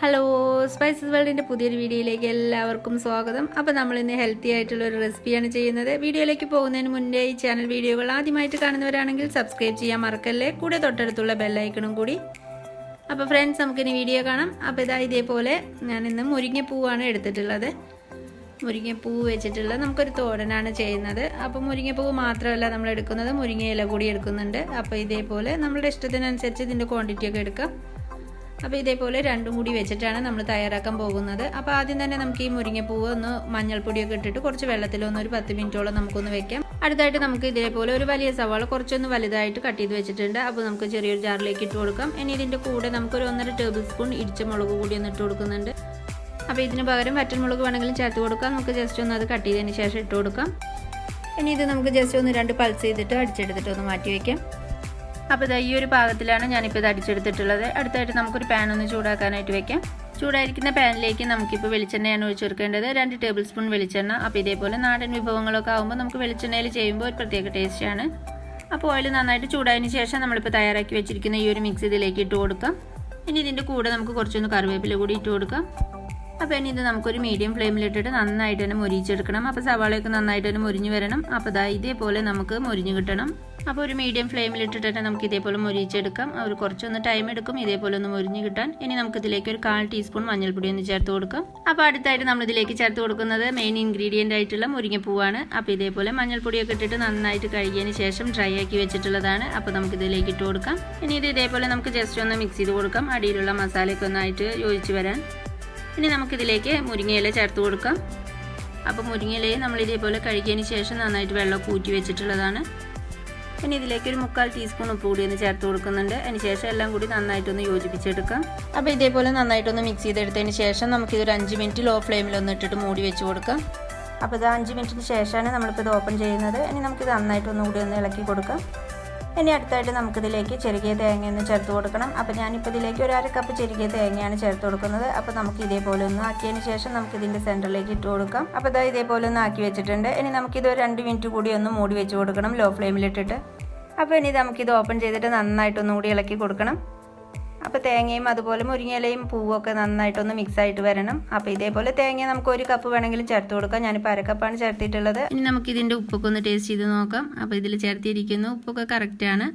Hello, spices വേൾഡിൻ്റെ പുതിയൊരു വീഡിയോയിലേക്ക് എല്ലാവർക്കും സ്വാഗതം. അപ്പോൾ നമ്മളിന്ന് ഹെൽത്തി ആയിട്ടുള്ള ഒരു റെസിപ്പിയാണ് ചെയ്യുന്നത്. വീഡിയോയിലേക്ക് പോകുന്നതിന് മുന്നേ ഈ ചാനൽ വീഡിയോകൾ ആദ്യമായിട്ട് കാണുന്നവരാണെങ്കിൽ സബ്സ്ക്രൈബ് ചെയ്യാൻ മറക്കല്ലേ. കൂടെ തൊട്ടടുത്തുള്ള ബെല്ലൈക്കണും കൂടി. അപ്പോൾ ഫ്രണ്ട്സ്, നമുക്കിനി വീഡിയോ കാണാം. അപ്പോൾ ഇതേപോലെ ഞാനിന്ന് മുരിങ്ങപ്പൂവാണ് എടുത്തിട്ടുള്ളത്. മുരിങ്ങപ്പൂ വെച്ചിട്ടുള്ള നമുക്കൊരു തോരനാണ് ചെയ്യുന്നത്. അപ്പോൾ മുരിങ്ങപ്പൂവ് മാത്രമല്ല നമ്മൾ എടുക്കുന്നത്, മുരിങ്ങയില കൂടി എടുക്കുന്നുണ്ട്. അപ്പോൾ ഇതേപോലെ നമ്മുടെ ഇഷ്ടത്തിനനുസരിച്ച് ഇതിൻ്റെ ക്വാണ്ടിറ്റിയൊക്കെ എടുക്കാം. അപ്പോൾ ഇതേപോലെ രണ്ടും കൂടി വെച്ചിട്ടാണ് നമ്മൾ തയ്യാറാക്കാൻ പോകുന്നത്. അപ്പോൾ ആദ്യം തന്നെ നമുക്ക് ഈ മുരിങ്ങപ്പൂവ് ഒന്ന് മഞ്ഞൾപ്പൊടിയൊക്കെ ഇട്ടിട്ട് കുറച്ച് വെള്ളത്തിലൊന്ന് ഒരു 10 മിനിറ്റോളം നമുക്കൊന്ന് വെക്കാം. അടുത്തായിട്ട് നമുക്ക് ഇതേപോലെ ഒരു വലിയ സവാള കുറച്ചൊന്ന് വലുതായിട്ട് കട്ട് ചെയ്ത് വെച്ചിട്ടുണ്ട്. അപ്പോൾ നമുക്ക് ചെറിയൊരു ജാറിലേക്ക് ഇട്ട് കൊടുക്കാം. ഇനി ഇതിൻ്റെ കൂടെ നമുക്കൊരു 1.5 ടേബിൾ സ്പൂൺ ഇടിച്ച മുളക് കൂടി ഒന്ന് ഇട്ട് കൊടുക്കുന്നുണ്ട്. അപ്പോൾ ഇതിന് പകരം വറ്റൽമുളക് വേണമെങ്കിലും ചേർത്ത് കൊടുക്കാം. നമുക്ക് ജസ്റ്റ് ഒന്ന് അത് കട്ട് ചെയ്തതിന് ശേഷം ഇട്ട് കൊടുക്കാം. ഇനി ഇത് നമുക്ക് ജസ്റ്റ് ഒന്ന് 2 പൾസ് ചെയ്തിട്ട് അടിച്ചെടുത്തിട്ട് ഒന്ന് മാറ്റി വയ്ക്കാം. അപ്പോൾ ഈ ഒരു പാകത്തിലാണ് ഞാനിപ്പോൾ ഇത് അടിച്ചെടുത്തിട്ടുള്ളത്. അടുത്തായിട്ട് നമുക്കൊരു പാൻ ഒന്ന് ചൂടാക്കാനായിട്ട് വെക്കാം. ചൂടായിരിക്കുന്ന പാനിലേക്ക് നമുക്കിപ്പോൾ വെളിച്ചെണ്ണയാണ് ഒഴിച്ചു കൊടുക്കേണ്ടത്. 2 ടേബിൾ സ്പൂൺ വെളിച്ചെണ്ണ. അപ്പോൾ ഇതേപോലെ നാടൻ വിഭവങ്ങളൊക്കെ ആകുമ്പോൾ നമുക്ക് വെളിച്ചെണ്ണയിൽ ചെയ്യുമ്പോൾ ഒരു പ്രത്യേക ടേസ്റ്റാണ്. അപ്പോൾ ഓയിൽ നന്നായിട്ട് ചൂടായതിന് ശേഷം നമ്മളിപ്പോൾ തയ്യാറാക്കി വെച്ചിരിക്കുന്ന ഈ ഒരു മിക്സ് ഇതിലേക്ക് ഇട്ട് കൊടുക്കാം. ഇനി ഇതിൻ്റെ കൂടെ നമുക്ക് കുറച്ചൊന്ന് കറിവേപ്പില കൂടി ഇട്ട് കൊടുക്കാം. അപ്പോൾ ഇനി ഇത് നമുക്കൊരു മീഡിയം ഫ്ലെയിമിലിട്ടിട്ട് നന്നായിട്ട് തന്നെ മൊരിച്ചെടുക്കണം. അപ്പോൾ സവാളയൊക്കെ നന്നായിട്ട് തന്നെ മൊരിഞ്ഞ് വരണം. അപ്പോൾ ഇതേപോലെ നമുക്ക് മൊരിഞ്ഞ് കിട്ടണം. അപ്പോൾ ഒരു മീഡിയം ഫ്ലെയിമിലിട്ടിട്ട് തന്നെ നമുക്ക് ഇതേപോലെ മൊരിച്ചെടുക്കാം. ഒരു കുറച്ചൊന്ന് ടൈം എടുക്കും ഇതേപോലെ ഒന്ന് മൊരിഞ്ഞ് കിട്ടാൻ. ഇനി നമുക്ക് ഇതിലേക്ക് ഒരു 1/4 ടീസ്പൂൺ മഞ്ഞൾപ്പൊടി ഒന്ന് ചേർത്ത് കൊടുക്കാം. അപ്പോൾ അടുത്തായിട്ട് നമ്മൾ ഇതിലേക്ക് ചേർത്ത് കൊടുക്കുന്നത് മെയിൻ ഇൻഗ്രീഡിയൻ്റ് ആയിട്ടുള്ള മുരിങ്ങപ്പൂവാണ്. അപ്പോൾ ഇതേപോലെ മഞ്ഞൾപ്പൊടിയൊക്കെ ഇട്ടിട്ട് നന്നായിട്ട് കഴുകിയതിന് ശേഷം ഡ്രൈ ആക്കി വെച്ചിട്ടുള്ളതാണ്. അപ്പോൾ നമുക്ക് ഇതിലേക്ക് ഇട്ട് കൊടുക്കാം. ഇനി ഇത് ഇതേപോലെ നമുക്ക് ജസ്റ്റ് ഒന്ന് മിക്സ് ചെയ്ത് കൊടുക്കാം, അടിയിലുള്ള മസാലയൊക്കെ ഒന്നായിട്ട് യോജിച്ച് വരാൻ. ഇനി നമുക്കിതിലേക്ക് മുരിങ്ങയില ചേർത്ത് കൊടുക്കാം. അപ്പോൾ മുരിങ്ങയിലയെ നമ്മൾ ഇതേപോലെ കഴുകിയതിന് ശേഷം നന്നായിട്ട് വെള്ളം ഊറ്റി വെച്ചിട്ടുള്ളതാണ്. ഇനി ഇതിലേക്ക് ഒരു 1/4 ടീസ്പൂൺ ഉപ്പ് കൂടി ഒന്ന് ചേർത്ത് കൊടുക്കുന്നുണ്ട്. അതിന് ശേഷം എല്ലാം കൂടി നന്നായിട്ടൊന്ന് യോജിപ്പിച്ചെടുക്കാം. അപ്പോൾ ഇതേപോലെ നന്നായിട്ടൊന്ന് മിക്സ് ചെയ്തെടുത്തതിന് ശേഷം നമുക്കിതൊരു 5 മിനിറ്റ് ലോ ഫ്ലെയിമിലൊന്ന് ഇട്ടിട്ട് മൂടി വെച്ച് കൊടുക്കാം. അപ്പോൾ ഇത് 5 മിനിറ്റിന് ശേഷമാണ് നമ്മളിപ്പോൾ ഇത് ഓപ്പൺ ചെയ്യുന്നത്. ഇനി നമുക്കിത് നന്നായിട്ടൊന്ന് കൂടി ഒന്ന് ഇളക്കി കൊടുക്കാം. ഇനി അടുത്തായിട്ട് നമുക്കിതിലേക്ക് ചെറുകിയ തേങ്ങയൊന്ന് ചേർത്ത് കൊടുക്കണം. അപ്പോൾ ഞാനിപ്പോൾ ഇതിലേക്ക് ഒരു 1/2 കപ്പ് ചെറുകിയ തേങ്ങയാണ് ചേർത്ത് കൊടുക്കുന്നത്. അപ്പോൾ നമുക്ക് ഇതേപോലെ ഒന്ന് ആക്കിയതിന് ശേഷം നമുക്കിതിൻ്റെ സെൻറ്ററിലേക്ക് ഇട്ട് കൊടുക്കാം. അപ്പോൾ ഇതേപോലെ ഒന്ന് ആക്കി വെച്ചിട്ടുണ്ട്. ഇനി നമുക്കിത് ഒരു 2 മിനിറ്റ് കൂടി ഒന്ന് മൂടി വെച്ച് കൊടുക്കണം ലോ ഫ്ലെയിമിലിട്ടിട്ട്. അപ്പോൾ ഇനി നമുക്കിത് ഓപ്പൺ ചെയ്തിട്ട് നന്നായിട്ടൊന്ന് കൂടി ഇളക്കി കൊടുക്കണം. അപ്പോൾ തേങ്ങയും അതുപോലെ മുരിങ്ങയിലയും പൂവൊക്കെ നന്നായിട്ടൊന്ന് മിക്സ് ആയിട്ട് വരണം. അപ്പോൾ ഇതേപോലെ തേങ്ങ നമുക്ക് 1 കപ്പ് വേണമെങ്കിലും ചേർത്ത് കൊടുക്കാം. ഞാനിപ്പോൾ 1/2 കപ്പാണ് ചേർത്തിട്ടുള്ളത്. ഇനി നമുക്കിതിൻ്റെ ഉപ്പൊക്കെ ഒന്ന് ടേസ്റ്റ് ചെയ്ത് നോക്കാം. അപ്പോൾ ഇതിൽ ചേർത്തിരിക്കുന്ന ഉപ്പൊക്കെ കറക്റ്റാണ്.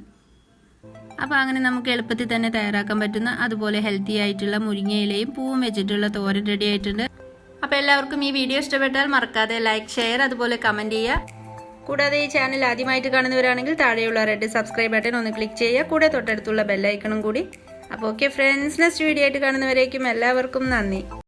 അപ്പോൾ അങ്ങനെ നമുക്ക് എളുപ്പത്തിൽ തന്നെ തയ്യാറാക്കാൻ പറ്റുന്ന അതുപോലെ ഹെൽത്തി ആയിട്ടുള്ള മുരിങ്ങയിലയും പൂവും വെച്ചിട്ടുള്ള തോരൻ റെഡി ആയിട്ടുണ്ട്. അപ്പോൾ എല്ലാവർക്കും ഈ വീഡിയോ ഇഷ്ടപ്പെട്ടാൽ മറക്കാതെ ലൈക്ക്, ഷെയർ അതുപോലെ കമൻറ്റ് ചെയ്യുക. കൂടാതെ ഈ ചാനൽ ആദ്യമായിട്ട് കാണുന്നവരാണെങ്കിൽ താഴെയുള്ള റെഡ് സബ്സ്ക്രൈബ് ബട്ടൺ ഒന്ന് ക്ലിക്ക് ചെയ്യുക. കൂടെ തൊട്ടടുത്തുള്ള ബെല്ലൈക്കണും കൂടി. അപ്പോൾ ഓക്കെ ഫ്രണ്ട്സ്, നെക്സ്റ്റ് വീഡിയോ ആയിട്ട് കാണുന്നവരേക്കും എല്ലാവർക്കും നന്ദി.